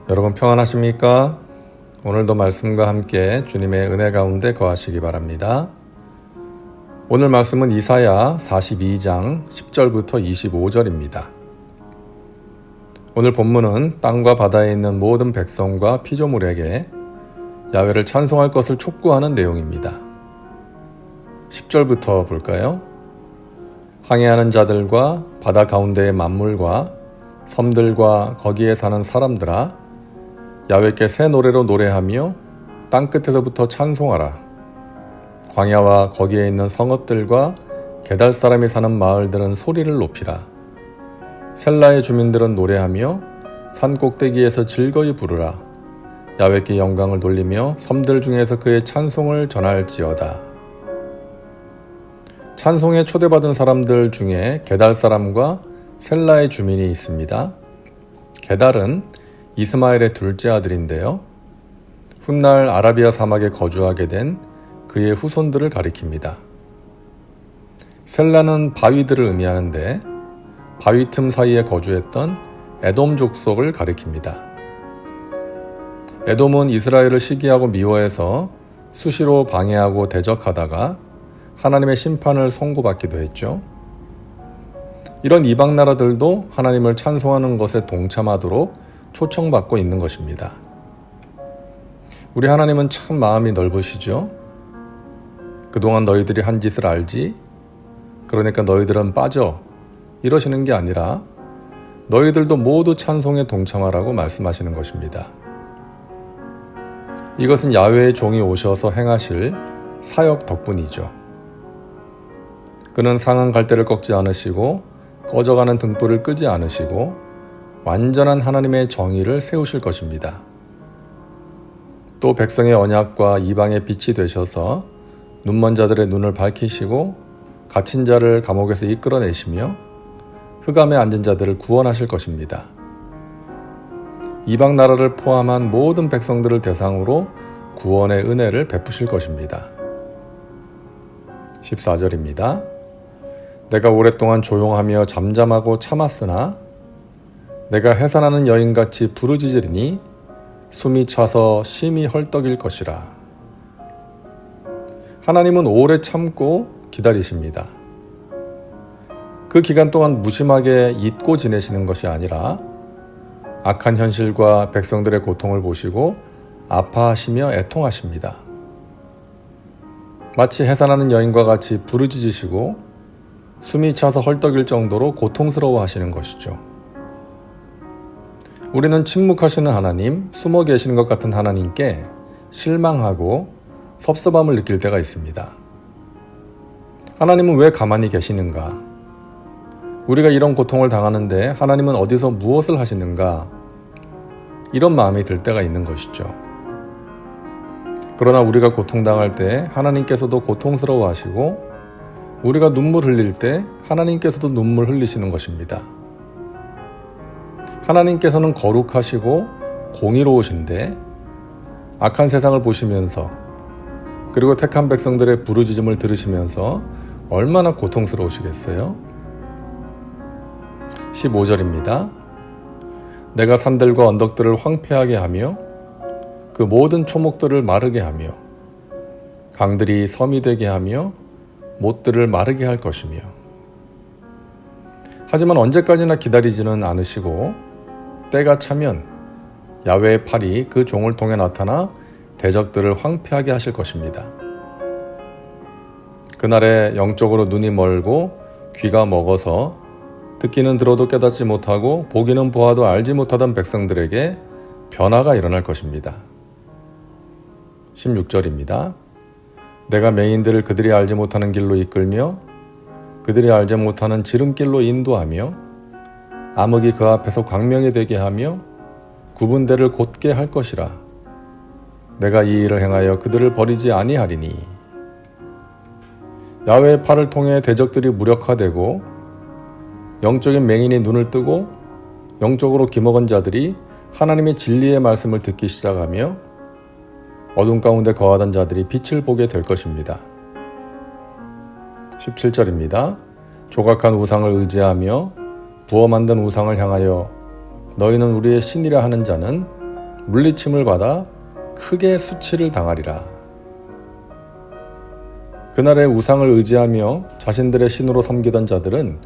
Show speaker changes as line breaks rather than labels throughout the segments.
여러분 평안하십니까? 오늘도 말씀과 함께 주님의 은혜 가운데 거하시기 바랍니다. 오늘 말씀은 이사야 42장 10절부터 25절입니다. 오늘 본문은 땅과 바다에 있는 모든 백성과 피조물에게 야훼를 찬송할 것을 촉구하는 내용입니다. 10절부터 볼까요? 항해하는 자들과 바다 가운데의 만물과 섬들과 거기에 사는 사람들아, 야훼께 새 노래로 노래하며 땅끝에서부터 찬송하라. 광야와 거기에 있는 성읍들과 게달 사람이 사는 마을들은 소리를 높이라. 셀라의 주민들은 노래하며 산 꼭대기에서 즐거이 부르라. 야훼께 영광을 돌리며 섬들 중에서 그의 찬송을 전할지어다. 찬송에 초대받은 사람들 중에 게달 사람과 셀라의 주민이 있습니다. 게달은 이스마엘의 둘째 아들인데요. 훗날 아라비아 사막에 거주하게 된 그의 후손들을 가리킵니다. 셀라는 바위들을 의미하는데 바위 틈 사이에 거주했던 에돔 족속을 가리킵니다. 에돔은 이스라엘을 시기하고 미워해서 수시로 방해하고 대적하다가 하나님의 심판을 선고받기도 했죠. 이런 이방 나라들도 하나님을 찬송하는 것에 동참하도록 초청받고 있는 것입니다. 우리 하나님은 참 마음이 넓으시죠? 그동안 너희들이 한 짓을 알지? 그러니까 너희들은 빠져. 이러시는 게 아니라 너희들도 모두 찬송에 동참하라고 말씀하시는 것입니다. 이것은 야훼의 종이 오셔서 행하실 사역 덕분이죠. 그는 상한 갈대를 꺾지 않으시고 꺼져가는 등불을 끄지 않으시고 완전한 하나님의 정의를 세우실 것입니다. 또 백성의 언약과 이방의 빛이 되셔서 눈먼 자들의 눈을 밝히시고 갇힌 자를 감옥에서 이끌어내시며 흑암에 앉은 자들을 구원하실 것입니다. 이방 나라를 포함한 모든 백성들을 대상으로 구원의 은혜를 베푸실 것입니다. 14절입니다. 내가 오랫동안 조용하며 잠잠하고 참았으나 내가 해산하는 여인같이 부르짖으리니 숨이 차서 심히 헐떡일 것이라. 하나님은 오래 참고 기다리십니다. 그 기간 동안 무심하게 잊고 지내시는 것이 아니라 악한 현실과 백성들의 고통을 보시고 아파하시며 애통하십니다. 마치 해산하는 여인과 같이 부르짖으시고 숨이 차서 헐떡일 정도로 고통스러워 하시는 것이죠. 우리는 침묵하시는 하나님, 숨어 계시는 것 같은 하나님께 실망하고 섭섭함을 느낄 때가 있습니다. 하나님은 왜 가만히 계시는가? 우리가 이런 고통을 당하는데 하나님은 어디서 무엇을 하시는가? 이런 마음이 들 때가 있는 것이죠. 그러나 우리가 고통당할 때 하나님께서도 고통스러워 하시고 우리가 눈물 흘릴 때 하나님께서도 눈물 흘리시는 것입니다. 하나님께서는 거룩하시고 공의로우신데 악한 세상을 보시면서 그리고 택한 백성들의 부르짖음을 들으시면서 얼마나 고통스러우시겠어요? 15절입니다. 내가 산들과 언덕들을 황폐하게 하며 그 모든 초목들을 마르게 하며 강들이 섬이 되게 하며 못들을 마르게 할 것이며. 하지만 언제까지나 기다리지는 않으시고 때가 차면 야훼의 팔이 그 종을 통해 나타나 대적들을 황폐하게 하실 것입니다. 그날에 영적으로 눈이 멀고 귀가 먹어서 듣기는 들어도 깨닫지 못하고 보기는 보아도 알지 못하던 백성들에게 변화가 일어날 것입니다. 16절입니다. 내가 맹인들을 그들이 알지 못하는 길로 이끌며 그들이 알지 못하는 지름길로 인도하며 암흑이 그 앞에서 광명이 되게 하며 구분대를 곧게 할 것이라. 내가 이 일을 행하여 그들을 버리지 아니하리니. 야훼의 팔을 통해 대적들이 무력화되고 영적인 맹인이 눈을 뜨고 영적으로 기먹은 자들이 하나님의 진리의 말씀을 듣기 시작하며 어둠 가운데 거하던 자들이 빛을 보게 될 것입니다. 17절입니다. 조각한 우상을 의지하며 부어 만든 우상을 향하여 너희는 우리의 신이라 하는 자는 물리침을 받아 크게 수치를 당하리라. 그날에 우상을 의지하며 자신들의 신으로 섬기던 자들은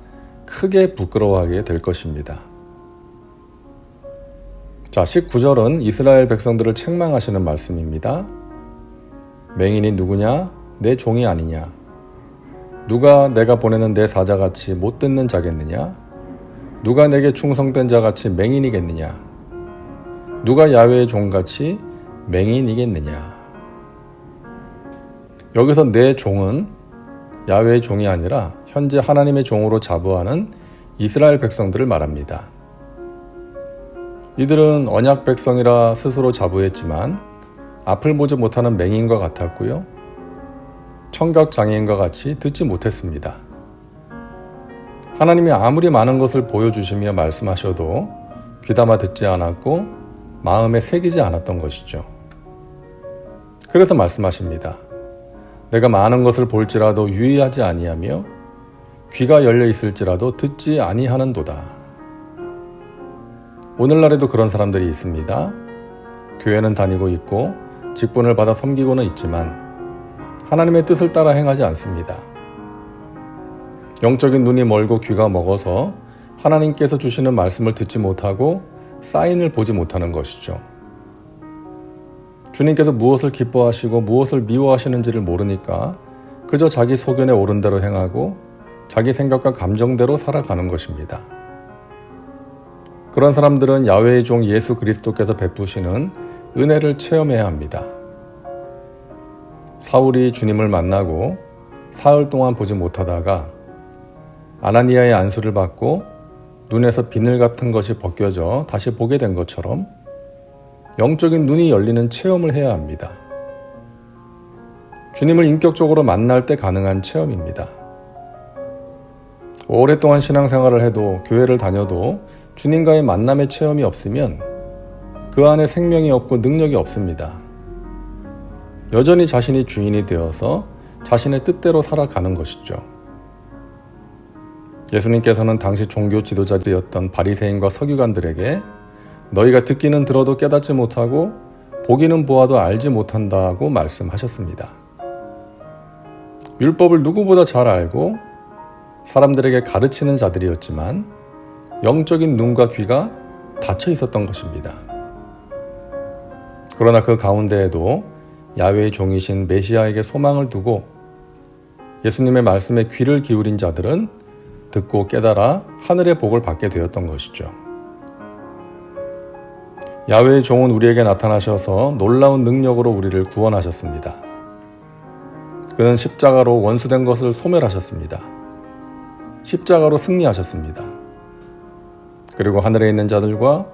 크게 부끄러워하게 될 것입니다. 자, 19절은 이스라엘 백성들을 책망하시는 말씀입니다. 맹인이 누구냐? 내 종이 아니냐? 누가 내가 보내는 내 사자같이 못 듣는 자겠느냐? 누가 내게 충성된 자같이 맹인이겠느냐? 누가 야훼의 종같이 맹인이겠느냐? 여기서 내 종은 야훼의 종이 아니라 현재 하나님의 종으로 자부하는 이스라엘 백성들을 말합니다. 이들은 언약 백성이라 스스로 자부했지만 앞을 보지 못하는 맹인과 같았고요. 청각 장애인과 같이 듣지 못했습니다. 하나님이 아무리 많은 것을 보여주시며 말씀하셔도 귀담아 듣지 않았고 마음에 새기지 않았던 것이죠. 그래서 말씀하십니다. 내가 많은 것을 볼지라도 유의하지 아니하며 귀가 열려 있을지라도 듣지 아니하는도다. 오늘날에도 그런 사람들이 있습니다. 교회는 다니고 있고 직분을 받아 섬기고는 있지만 하나님의 뜻을 따라 행하지 않습니다. 영적인 눈이 멀고 귀가 먹어서 하나님께서 주시는 말씀을 듣지 못하고 사인을 보지 못하는 것이죠. 주님께서 무엇을 기뻐하시고 무엇을 미워하시는지를 모르니까 그저 자기 소견에 옳은 대로 행하고 자기 생각과 감정대로 살아가는 것입니다. 그런 사람들은 야훼의 종 예수 그리스도께서 베푸시는 은혜를 체험해야 합니다. 사울이 주님을 만나고 사흘 동안 보지 못하다가 아나니아의 안수를 받고 눈에서 비늘 같은 것이 벗겨져 다시 보게 된 것처럼 영적인 눈이 열리는 체험을 해야 합니다. 주님을 인격적으로 만날 때 가능한 체험입니다. 오랫동안 신앙생활을 해도 교회를 다녀도 주님과의 만남의 체험이 없으면 그 안에 생명이 없고 능력이 없습니다. 여전히 자신이 주인이 되어서 자신의 뜻대로 살아가는 것이죠. 예수님께서는 당시 종교 지도자들이었던 바리새인과 서기관들에게 너희가 듣기는 들어도 깨닫지 못하고 보기는 보아도 알지 못한다고 말씀하셨습니다. 율법을 누구보다 잘 알고 사람들에게 가르치는 자들이었지만 영적인 눈과 귀가 닫혀 있었던 것입니다. 그러나 그 가운데에도 야훼의 종이신 메시아에게 소망을 두고 예수님의 말씀에 귀를 기울인 자들은 듣고 깨달아 하늘의 복을 받게 되었던 것이죠. 야훼의 종은 우리에게 나타나셔서 놀라운 능력으로 우리를 구원하셨습니다. 그는 십자가로 원수된 것을 소멸하셨습니다. 십자가로 승리하셨습니다. 그리고 하늘에 있는 자들과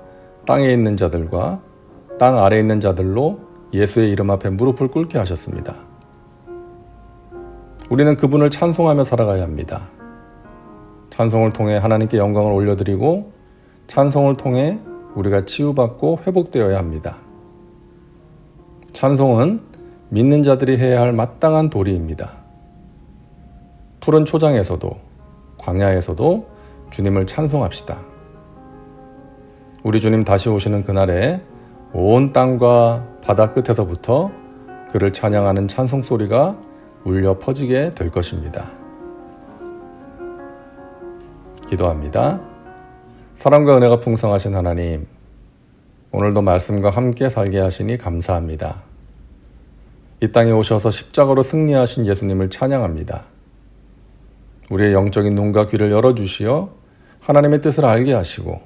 땅에 있는 자들과 땅 아래에 있는 자들로 예수의 이름 앞에 무릎을 꿇게 하셨습니다. 우리는 그분을 찬송하며 살아가야 합니다. 찬송을 통해 하나님께 영광을 올려드리고 찬송을 통해 우리가 치유받고 회복되어야 합니다. 찬송은 믿는 자들이 해야 할 마땅한 도리입니다. 푸른 초장에서도 광야에서도 주님을 찬송합시다. 우리 주님 다시 오시는 그날에 온 땅과 바다 끝에서부터 그를 찬양하는 찬송 소리가 울려 퍼지게 될 것입니다. 기도합니다. 사랑과 은혜가 풍성하신 하나님, 오늘도 말씀과 함께 살게 하시니 감사합니다. 이 땅에 오셔서 십자가로 승리하신 예수님을 찬양합니다. 우리의 영적인 눈과 귀를 열어주시어 하나님의 뜻을 알게 하시고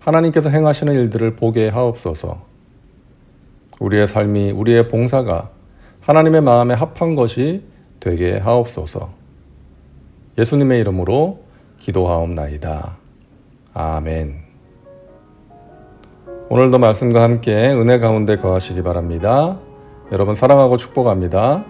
하나님께서 행하시는 일들을 보게 하옵소서. 우리의 삶이, 우리의 봉사가 하나님의 마음에 합한 것이 되게 하옵소서. 예수님의 이름으로 기도하옵나이다. 아멘. 오늘도 말씀과 함께 은혜 가운데 거하시기 바랍니다. 여러분 사랑하고 축복합니다.